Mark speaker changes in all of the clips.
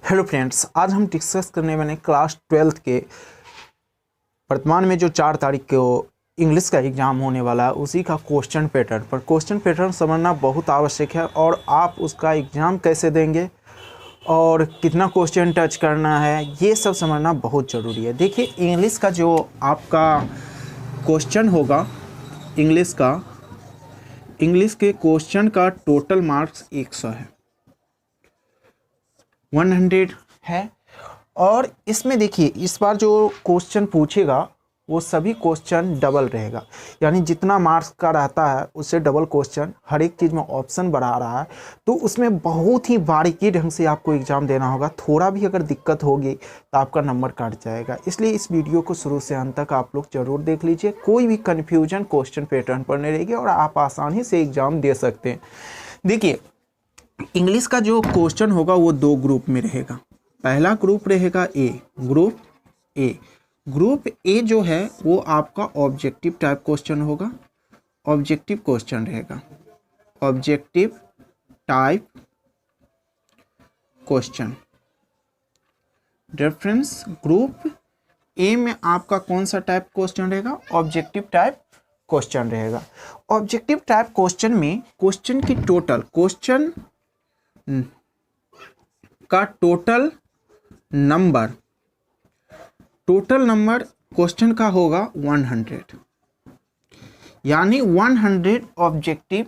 Speaker 1: Hello friends, आज हम discuss करने वाले क्लास 12th के वर्तमान में जो 4 तारीख को इंग्लिश का एग्ज़ाम होने वाला है उसी का क्वेश्चन पैटर्न पर क्वेश्चन पैटर्न समझना बहुत आवश्यक है। और आप उसका एग्ज़ाम कैसे देंगे और कितना क्वेश्चन टच करना है ये सब समझना बहुत ज़रूरी है। देखिए, इंग्लिश का जो आपका क्वेश्चन होगा, इंग्लिश के क्वेश्चन का टोटल मार्क्स 100 है, 100 है। और इसमें देखिए, इस बार जो क्वेश्चन पूछेगा वो सभी क्वेश्चन डबल रहेगा, यानी जितना मार्क्स का रहता है उससे डबल क्वेश्चन हर एक चीज़ में ऑप्शन बढ़ा रहा है। तो उसमें बहुत ही बारीकी ढंग से आपको एग्ज़ाम देना होगा। थोड़ा भी अगर दिक्कत होगी तो आपका नंबर कट जाएगा। इसलिए इस वीडियो को शुरू से अंत तक आप लोग ज़रूर देख लीजिए। कोई भी कन्फ्यूजन क्वेश्चन पैटर्न पर नहीं रहेगी और आप आसानी से एग्ज़ाम दे सकते हैं। देखिए, इंग्लिश का जो क्वेश्चन होगा वो 2 ग्रुप में रहेगा। पहला ग्रुप रहेगा ग्रुप ए जो है वो आपका ऑब्जेक्टिव टाइप क्वेश्चन होगा, ऑब्जेक्टिव क्वेश्चन रहेगा, objective type question. Reference group A में आपका कौन सा टाइप क्वेश्चन रहेगा? ऑब्जेक्टिव टाइप क्वेश्चन रहेगा। ऑब्जेक्टिव टाइप क्वेश्चन में क्वेश्चन की क्वेश्चन का टोटल नंबर क्वेश्चन का होगा 100, यानी 100 ऑब्जेक्टिव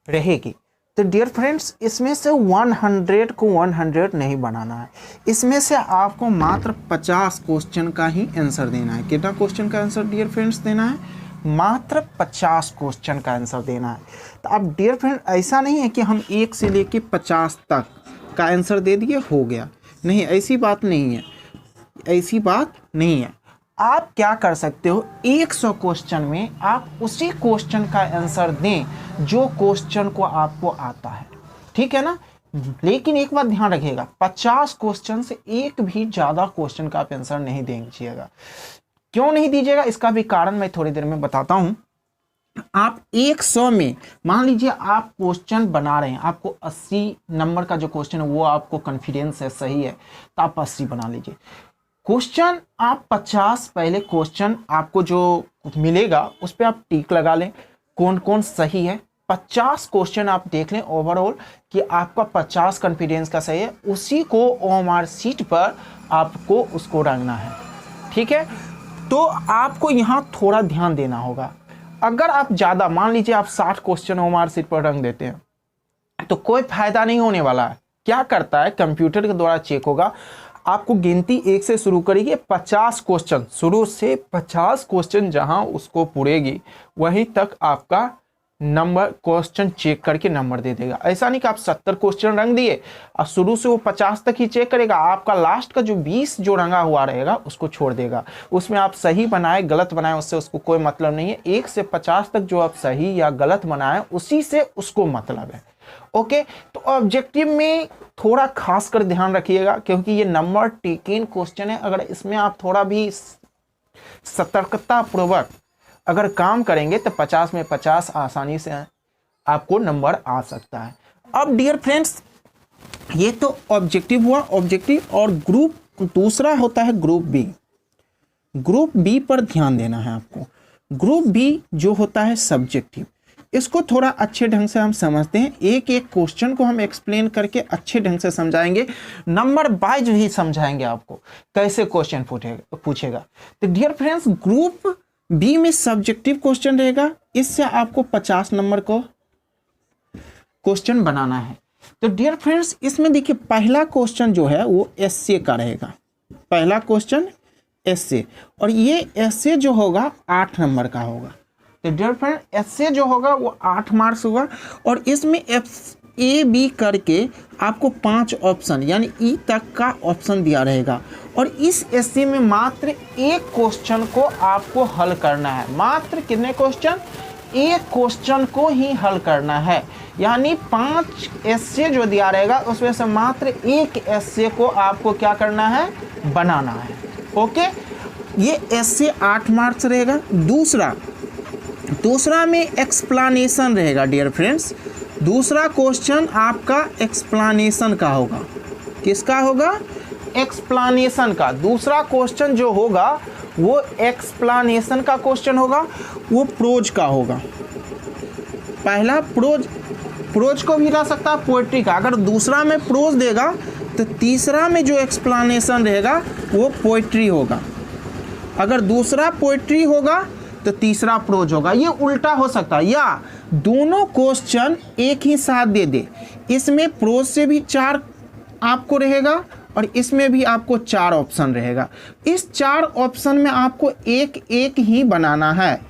Speaker 1: रहेगी। तो डियर फ्रेंड्स, इसमें से 100 को 100 नहीं बनाना है। इसमें से आपको मात्र 50 क्वेश्चन का ही आंसर देना है। कितना क्वेश्चन का आंसर डियर फ्रेंड्स देना है? मात्र 50 क्वेश्चन का आंसर देना है। तो अब डियर फ्रेंड, ऐसा नहीं है कि हम 1 से लेके 50 तक का आंसर दे दिए हो गया, नहीं, ऐसी बात नहीं है। आप क्या कर सकते हो, 100 क्वेश्चन में आप उसी क्वेश्चन का आंसर दें जो क्वेश्चन को आपको आता है, ठीक है ना। लेकिन एक बात ध्यान रखिएगा, 50 क्वेश्चन से एक भी ज़्यादा क्वेश्चन का आप आंसर नहीं दीजिएगा। क्यों नहीं दीजिएगा, इसका भी कारण मैं थोड़ी देर में बताता हूं। आप 100 में मान लीजिए आप क्वेश्चन बना रहे हैं, आपको 80 नंबर का जो क्वेश्चन है वो आपको कॉन्फिडेंस है, सही है, तो आप 80 बना लीजिए। क्वेश्चन आप 50 पहले क्वेश्चन आपको जो मिलेगा उस पर आप टिक लगा लें, कौन कौन सही है। 50 क्वेश्चन आप देख लें ओवरऑल कि आपका 50 कॉन्फिडेंस का सही है, उसी को ओएमआर शीट पर आपको उसको रंगना है, ठीक है। तो आपको यहाँ थोड़ा ध्यान देना होगा। अगर आप ज़्यादा, मान लीजिए आप 60 क्वेश्चन ओएमआर शीट पर रंग देते हैं तो कोई फायदा नहीं होने वाला है। क्या करता है, कंप्यूटर के द्वारा चेक होगा, आपको गिनती 1 से शुरू करेगी, 50 क्वेश्चन शुरू से 50 क्वेश्चन जहां उसको पूरेगी वहीं तक आपका नंबर क्वेश्चन चेक करके नंबर दे देगा। ऐसा नहीं कि आप 70 क्वेश्चन रंग दिए और शुरू से वो 50 तक ही चेक करेगा, आपका लास्ट का जो 20 जो रंगा हुआ रहेगा उसको छोड़ देगा। उसमें आप सही बनाए गलत बनाए उससे उसको कोई मतलब नहीं है। 1 से 50 तक जो आप सही या गलत बनाए उसी से उसको मतलब है। ओके, तो ऑब्जेक्टिव में थोड़ा खास कर ध्यान रखिएगा क्योंकि ये नंबर टेकन क्वेश्चन है। अगर इसमें आप थोड़ा भी सतर्कता पूर्वक अगर काम करेंगे तो 50 में 50 आसानी से आपको नंबर आ सकता है। अब डियर फ्रेंड्स, ये तो ऑब्जेक्टिव हुआ, ऑब्जेक्टिव। और ग्रुप दूसरा होता है ग्रुप बी पर ध्यान देना है आपको। ग्रुप बी जो होता है सब्जेक्टिव, इसको थोड़ा अच्छे ढंग से हम समझते हैं। एक एक क्वेश्चन को हम एक्सप्लेन करके अच्छे ढंग से समझाएंगे, नंबर वाइज भी समझाएंगे आपको कैसे क्वेश्चन पूछेगा। तो डियर फ्रेंड्स, ग्रुप बी में सब्जेक्टिव क्वेश्चन रहेगा, इससे आपको 50 नंबर को क्वेश्चन बनाना है। तो डियर फ्रेंड्स, इसमें देखिए पहला क्वेश्चन जो है वो एसए का रहेगा, पहला क्वेश्चन एसए, और ये एसए जो होगा 8 नंबर का होगा। तो डियर फ्रेंड, एसए जो होगा वो 8 मार्क्स होगा और इसमें FAB करके आपको 5 ऑप्शन यानी ई तक का ऑप्शन दिया रहेगा। और इस एसए में मात्र एक क्वेश्चन को आपको हल करना है। मात्र कितने क्वेश्चन? एक क्वेश्चन को ही हल करना है, यानी 5 एसए जो दिया रहेगा उसमें से मात्र एक एसए को आपको क्या करना है? बनाना है। ओके, ये एसए 8 मार्क्स रहेगा। दूसरा में एक्सप्लेनेशन रहेगा डियर फ्रेंड्स। दूसरा क्वेश्चन आपका एक्सप्लेनेशन का होगा। किसका होगा? एक्सप्लानेशन का। दूसरा क्वेश्चन जो होगा वो एक्सप्लानेशन का क्वेश्चन होगा, वो प्रोज का होगा। पहला प्रोज को भी रह सकता है पोएट्री का। अगर दूसरा में प्रोज देगा तो तीसरा में जो एक्सप्लानेशन रहेगा वो पोएट्री होगा। अगर दूसरा पोएट्री होगा तो तीसरा प्रोज होगा। ये उल्टा हो सकता है, या दोनों क्वेश्चन एक ही साथ दे दे। इसमें प्रोज से भी 4 आपको रहेगा और इसमें भी आपको 4 ऑप्शन रहेगा। इस 4 ऑप्शन में आपको एक एक ही बनाना है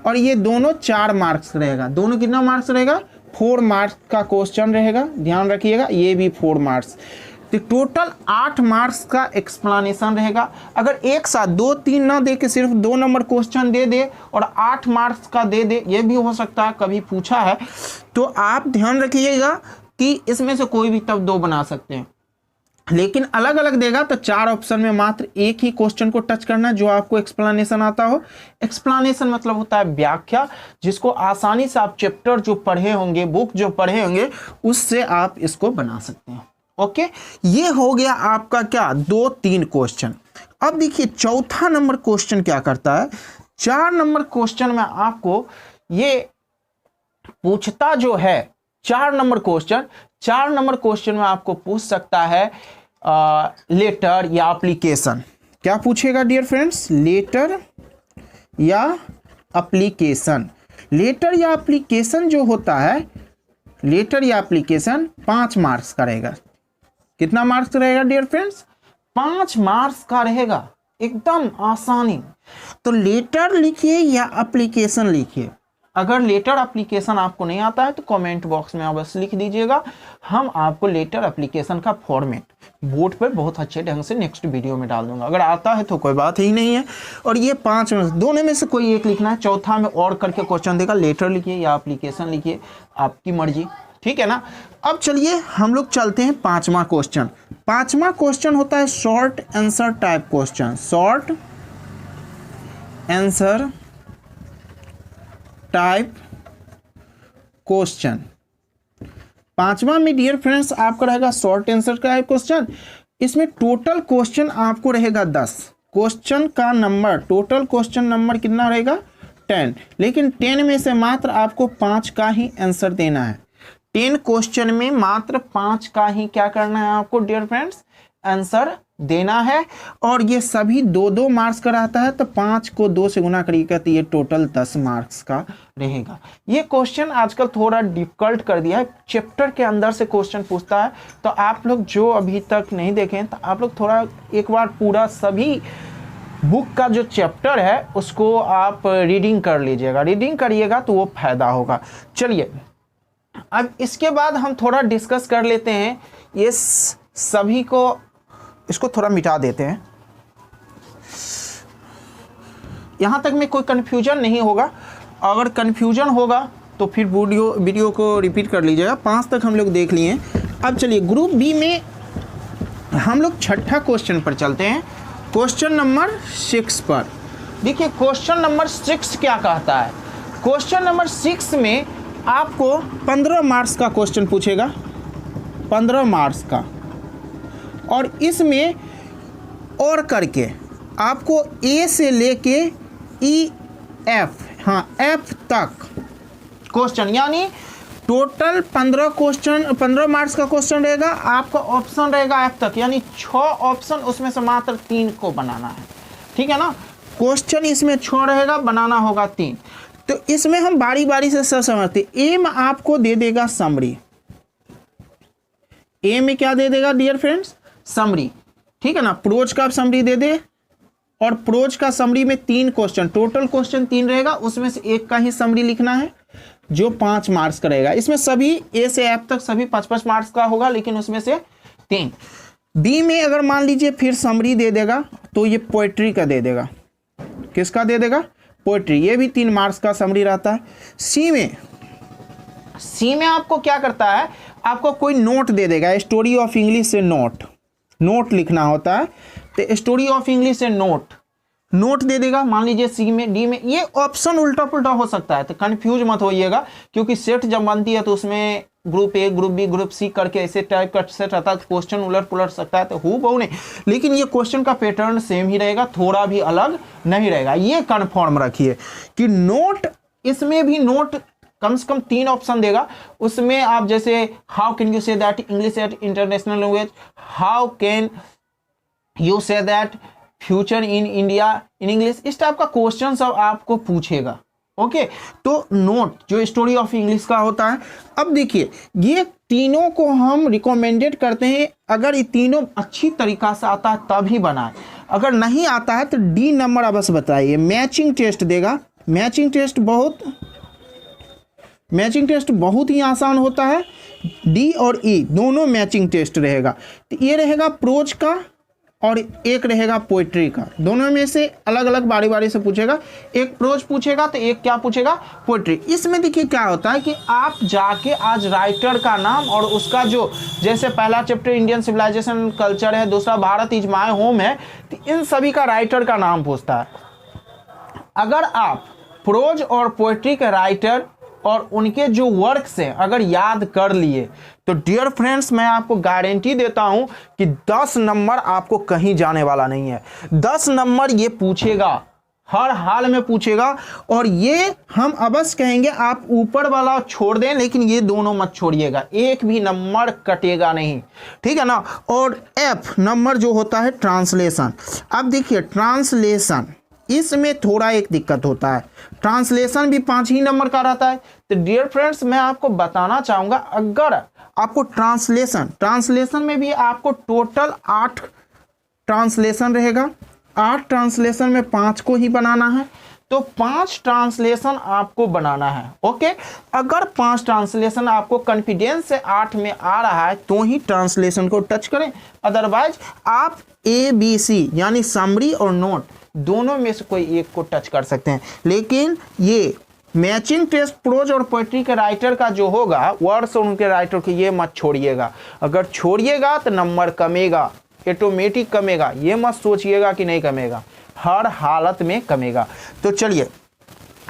Speaker 1: और ये दोनों 4 मार्क्स रहेगा। दोनों कितना मार्क्स रहेगा? 4 मार्क्स का क्वेश्चन रहेगा, ध्यान रखिएगा। ये भी 4 मार्क्स, तो टोटल 8 मार्क्स का एक्सप्लेनेशन रहेगा। अगर एक साथ 2 3 ना दे के सिर्फ 2 नंबर क्वेश्चन दे दे और 8 मार्क्स का दे दे, ये भी हो सकता है, कभी पूछा है। तो आप ध्यान रखिएगा कि इसमें से कोई भी तब 2 बना सकते हैं, लेकिन अलग अलग देगा तो 4 ऑप्शन में मात्र एक ही क्वेश्चन को टच करना जो आपको एक्सप्लेनेशन आता हो। एक्सप्लेनेशन मतलब होता है व्याख्या, जिसको आसानी से आप चैप्टर जो पढ़े होंगे, बुक जो पढ़े होंगे, उससे आप इसको बना सकते हैं। ओके, ये हो गया आपका क्या 2-3 क्वेश्चन। अब देखिए चौथा नंबर क्वेश्चन क्या करता है। 4 नंबर क्वेश्चन में आपको ये पूछता जो है 4 नंबर क्वेश्चन में आपको पूछ सकता है लेटर या एप्लीकेशन। क्या पूछेगा डियर फ्रेंड्स? लेटर या एप्लीकेशन। लेटर या एप्लीकेशन जो होता है, लेटर या एप्लीकेशन 5 मार्क्स का रहेगा। कितना मार्क्स रहेगा डियर फ्रेंड्स? 5 मार्क्स का रहेगा, एकदम आसानी। तो लेटर लिखिए या एप्लीकेशन लिखिए। अगर लेटर एप्लीकेशन आपको नहीं आता है तो कमेंट बॉक्स में अवश्य लिख दीजिएगा, हम आपको लेटर एप्लीकेशन का फॉर्मेट बोर्ड पर बहुत अच्छे ढंग से नेक्स्ट वीडियो में डाल दूंगा। अगर आता है तो कोई बात ही नहीं है। और ये 5 में दोनों में से कोई एक लिखना है। चौथा में और करके क्वेश्चन देगा, लेटर लिखिए या एप्लीकेशन लिखिए, आपकी मर्जी, ठीक है ना। अब चलिए हम लोग चलते हैं 5वां क्वेश्चन। 5वां क्वेश्चन होता है short answer type question. Short answer type question 5वां में डियर फ्रेंड्स आपका रहेगा शॉर्ट आंसर टाइप क्वेश्चन। इसमें टोटल क्वेश्चन आपको रहेगा 10। क्वेश्चन का नंबर, टोटल क्वेश्चन नंबर कितना रहेगा? 10। लेकिन 10 में से मात्र आपको 5 का ही आंसर देना है। 10 क्वेश्चन में मात्र 5 का ही क्या करना है आपको डियर फ्रेंड्स? आंसर देना है। और ये सभी 2-2 मार्क्स का रहता है, तो 5 को 2 से गुना करिएगा तो ये टोटल 10 मार्क्स का रहेगा। ये क्वेश्चन आजकल थोड़ा डिफिकल्ट कर दिया है, चैप्टर के अंदर से क्वेश्चन पूछता है। तो आप लोग जो अभी तक नहीं देखें तो आप लोग थोड़ा एक बार पूरा सभी बुक का जो चैप्टर है उसको आप रीडिंग कर लीजिएगा। रीडिंग करिएगा तो वो फायदा होगा। चलिए अब इसके बाद हम थोड़ा डिस्कस कर लेते हैं ये सभी को, इसको थोड़ा मिटा देते हैं। यहाँ तक में कोई कन्फ्यूजन नहीं होगा। अगर कन्फ्यूजन होगा तो फिर वीडियो को रिपीट कर लीजिएगा। 5 तक हम लोग देख लिए। अब चलिए ग्रुप बी में हम लोग 6ठा क्वेश्चन पर चलते हैं। क्वेश्चन नंबर 6 पर देखिए, क्वेश्चन नंबर 6 क्या कहता है। क्वेश्चन नंबर 6 में आपको 15 मार्क्स का क्वेश्चन पूछेगा, 15 मार्क्स का। और इसमें और करके आपको ए से लेके एफ तक क्वेश्चन, यानी टोटल 15 मार्क्स का क्वेश्चन रहेगा। आपका ऑप्शन रहेगा एफ तक, यानी 6 ऑप्शन, उसमें से मात्र 3 को बनाना है, ठीक है ना। क्वेश्चन इसमें 6 रहेगा, बनाना होगा 3। तो इसमें हम बारी बारी से सब समझते। ए में आपको दे देगा समरी। ए में क्या दे देगा डियर फ्रेंड्स? समरी, ठीक है ना। प्रोज का समरी दे दे, और प्रोज का समरी में 3 क्वेश्चन, टोटल क्वेश्चन 3 रहेगा, उसमें से एक का ही समरी लिखना है जो 5 मार्क्स का रहेगा। इसमें सभी ए से एफ तक सभी 5-5 मार्क्स का होगा, लेकिन उसमें से 3। बी में अगर मान लीजिए फिर समरी दे देगा तो ये पोएट्री का दे देगा। किसका दे देगा? पोएट्री। ये भी 3 मार्क्स का समरी रहता है। सी में आपको क्या करता है, आपको कोई नोट दे देगा। स्टोरी ऑफ इंग्लिश से नोट लिखना होता है, तो स्टोरी ऑफ इंग्लिश से नोट दे देगा, मान लीजिए सी में। डी में ये ऑप्शन उल्टा पुल्टा हो सकता है, तो कंफ्यूज मत होइएगा, क्योंकि सेट जब बनती है तो उसमें group A, group B, group C करके ऐसे टाइप का सेट रहता है, क्वेश्चन उलट पुलट सकता है, तो हूबहू नहीं, लेकिन ये क्वेश्चन का पैटर्न सेम ही रहेगा, थोड़ा भी अलग नहीं रहेगा। ये कन्फर्म रखिए कि नोट, इसमें भी नोट कम से कम 3 ऑप्शन देगा। उसमें आप जैसे how can you say that English at international language, how can you say that future in India in English, इस टाइप का क्वेश्चन सब आपको पूछेगा। ओके, तो नोट जो स्टोरी ऑफ इंग्लिश का होता है। अब देखिए ये तीनों को हम रिकमेंडेड करते हैं, अगर ये तीनों अच्छी तरीका से आता है तभी बनाए, अगर नहीं आता है तो डी नंबर अवश्य बताइए। मैचिंग टेस्ट देगा, मैचिंग टेस्ट बहुत ही आसान होता है, डी और ई दोनों मैचिंग टेस्ट रहेगा। तो ये रहेगा प्रोज का और एक रहेगा पोइट्री का, दोनों में से अलग अलग बारी बारी से पूछेगा, एक प्रोज पूछेगा तो एक क्या पूछेगा, पोइट्री। इसमें देखिए क्या होता है कि आप जाके आज राइटर का नाम और उसका जो, जैसे पहला चैप्टर इंडियन सिविलाइजेशन कल्चर है, दूसरा भारत इज माय होम है, तो इन सभी का राइटर का नाम पूछता है। अगर आप प्रोज और पोइट्री के राइटर और उनके जो वर्क्स हैं अगर याद कर लिए तो डियर फ्रेंड्स मैं आपको गारंटी देता हूं कि 10 नंबर आपको कहीं जाने वाला नहीं है। 10 नंबर ये पूछेगा, हर हाल में पूछेगा, और ये हम अवश्य कहेंगे आप ऊपर वाला छोड़ दें लेकिन ये दोनों मत छोड़िएगा, एक भी नंबर कटेगा नहीं, ठीक है ना। और एफ नंबर जो होता है ट्रांसलेशन। अब देखिए ट्रांसलेशन, इसमें थोड़ा एक दिक्कत होता है, ट्रांसलेशन भी 5 ही नंबर का रहता है। तो डियर फ्रेंड्स मैं आपको बताना चाहूंगा, अगर आपको ट्रांसलेशन में भी आपको टोटल 8 ट्रांसलेशन रहेगा, 8 ट्रांसलेशन में 5 को ही बनाना है, तो 5 ट्रांसलेशन आपको बनाना है। ओके, अगर 5 ट्रांसलेशन आपको कॉन्फिडेंस से 8 में आ रहा है तो ही ट्रांसलेशन को टच करें, अदरवाइज आप ABC यानी समरी और नोट दोनों में से कोई एक को टच कर सकते हैं। लेकिन ये मैचिंग टेस्ट प्रोज और पोएट्री के राइटर का जो होगा, वर्ड्स और उनके राइटर के, ये मत छोड़िएगा, अगर छोड़िएगा तो नंबर कमेगा, ऑटोमेटिक कमेगा, ये मत सोचिएगा कि नहीं कमेगा, हर हालत में कमेगा। तो चलिए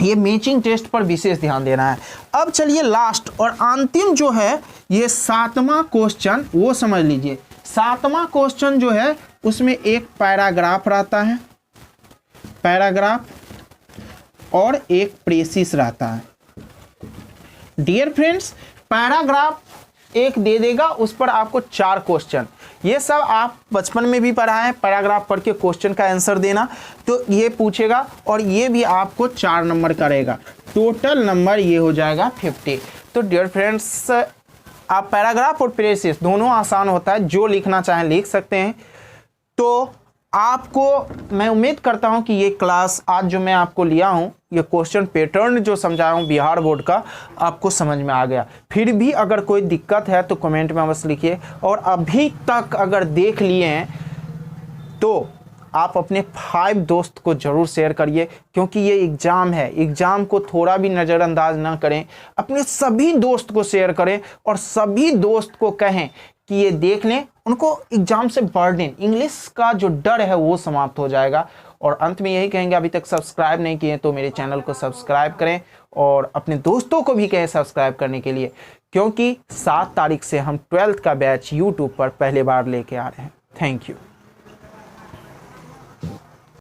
Speaker 1: ये मैचिंग टेस्ट पर विशेष ध्यान देना है। अब चलिए लास्ट और अंतिम जो है ये 7वां क्वेश्चन, वो समझ लीजिए। 7वां क्वेश्चन जो है उसमें एक पैराग्राफ रहता है, पैराग्राफ और एक प्रेसिस रहता है। डियर फ्रेंड्स पैराग्राफ एक दे देगा, उस पर आपको 4 क्वेश्चन, ये सब आप बचपन में भी पढ़ा है, पैराग्राफ पढ़ के क्वेश्चन का आंसर देना, तो ये पूछेगा और ये भी आपको 4 नंबर का रहेगा, टोटल नंबर ये हो जाएगा 50। तो डियर फ्रेंड्स आप पैराग्राफ और प्रेसिस दोनों आसान होता है, जो लिखना चाहें लिख सकते हैं। तो आपको मैं उम्मीद करता हूं कि ये क्लास आज जो मैं आपको लिया हूं, ये क्वेश्चन पैटर्न जो समझाया हूं बिहार बोर्ड का, आपको समझ में आ गया। फिर भी अगर कोई दिक्कत है तो कमेंट में अवश्य लिखिए, और अभी तक अगर देख लिए हैं तो आप अपने 5 दोस्त को ज़रूर शेयर करिए, क्योंकि ये एग्ज़ाम है, एग्ज़ाम को थोड़ा भी नज़रअंदाज ना करें, अपने सभी दोस्त को शेयर करें और सभी दोस्त को कहें कि ये देख लें, उनको एग्जाम से बर्डन, इंग्लिश का जो डर है वो समाप्त हो जाएगा। और अंत में यही कहेंगे, अभी तक सब्सक्राइब नहीं किए तो मेरे चैनल को सब्सक्राइब करें और अपने दोस्तों को भी कहें सब्सक्राइब करने के लिए, क्योंकि 7 तारीख से हम 12th का बैच यूट्यूब पर पहली बार लेके आ रहे हैं। Thank you.